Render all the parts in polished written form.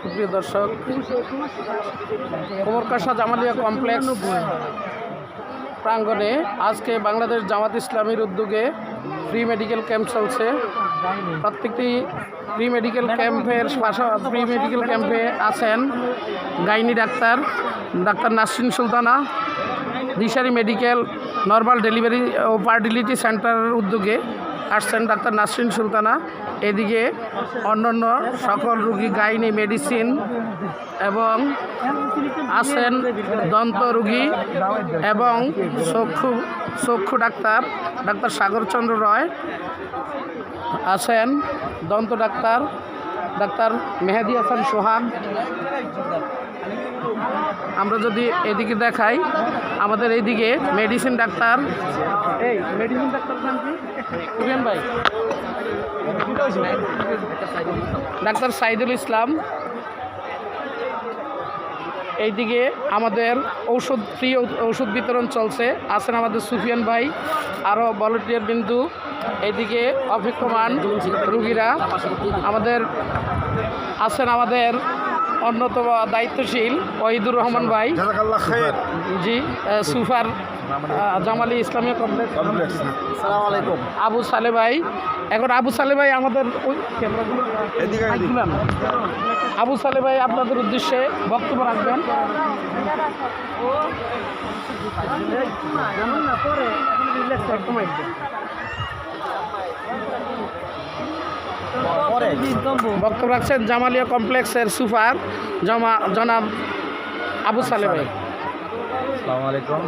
সুপ্রিয় দর্শক, কোমরকাশা জামালিয়া কমপ্লেক্স প্রাঙ্গণে আজকে বাংলাদেশ জামাত ইসলামীর উদ্যোগে ফ্রি মেডিকেল ক্যাম্প চলছে। প্রত্যেকটি ফ্রি মেডিকেল ক্যাম্পে আছেন gynae doctor Nasrin Sultana, Dishari medical normal delivery ও ফার্টিলিটি সেন্টারের উদ্যোগে আসছেন ডাক্তার নাসরিন সুলতানা। এদিকে অন্যান্য সকল রোগী গাইনি মেডিসিন এবং আছেন দন্ত রোগী এবং চক্ষু ডাক্তার সাগরচন্দ্র রয় আছেন, দন্ত ডাক্তার মেহেদি হাসান সোহাগ। আমরা যদি এদিকে দেখাই, আমাদের এইদিকে মেডিসিন ডাক্তার নাম কি ভাই? ডাক্তার সাইদুল ইসলাম। এইদিকে আমাদের ফ্রি ঔষধ বিতরণ চলছে, আছেন আমাদের সুফিয়ান ভাই, আরও ভলেন্টিয়ার বিন্দু। এইদিকে অপেক্ষমান রুগীরা আমাদের আছেন, আমাদের অন্যতম দায়িত্বশীল ওহিদুর রহমান ভাই, জি, সুপার জামালি ইসলামিয়া কমপ্লেক্স। আসসালামু আলাইকুম। আবু সালে ভাই, এখন আবু সালে ভাই আমাদের আবু সালে ভাই আপনাদের উদ্দেশ্যে বক্তব্য রাখবেন। বক্তব্য রাখছেন জামালিয়া কমপ্লেক্সের সুপার জনাব আবু সালে ভাই। আসসালামু আলাইকুম।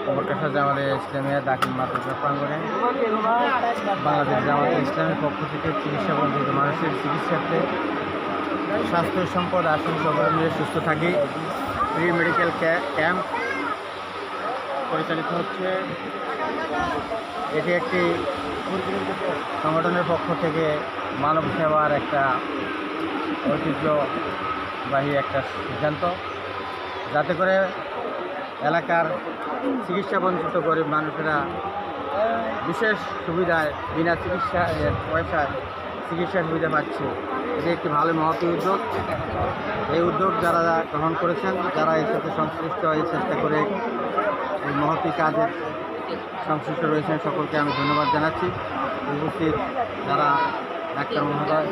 কোমরকাশা জামালিয়া ইসলামিয়া দাখিল মাদ্রাসা প্রাঙ্গণে বাংলাদেশ জামাত ইসলামের পক্ষ থেকে চিকিৎসা বঞ্চিত মানুষের চিকিৎসার্থে স্বাস্থ্য সম্পদ আসন সবাই মিলে সুস্থ থাকি ফ্রি মেডিকেল ক্যাম্প পরিচালিত হচ্ছে। এটি একটি সংগঠনের পক্ষ থেকে মানব সেবার একটা ঐতিহ্যবাহী একটা সিদ্ধান্ত, যাতে করে এলাকার চিকিৎসা বঞ্চিত গরিব মানুষেরা বিশেষ সুবিধায় বিনা পয়সায় চিকিৎসা সুবিধা পাচ্ছে। এটি একটি ভালো মহতী উদ্যোগ। এই উদ্যোগ যারা গ্রহণ করেছেন, যারা এর সাথে সংশ্লিষ্ট হয়ে চেষ্টা করে এই মহতী কাজের সংশ্লিষ্ট রয়েছেন, সকলকে আমি ধন্যবাদ জানাচ্ছি। উপস্থিত যারা ডাক্তার মহোদয়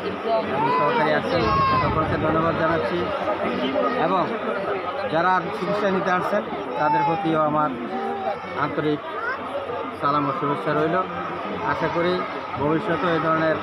এবং সহকারী আছেন, সকলকে ধন্যবাদ জানাচ্ছি এবং যারা চিকিৎসা নিতে আসছেন তাদের প্রতিও আমার আন্তরিক সালাম ও শুভেচ্ছা রইল। আশা করি ভবিষ্যতে এই ধরনের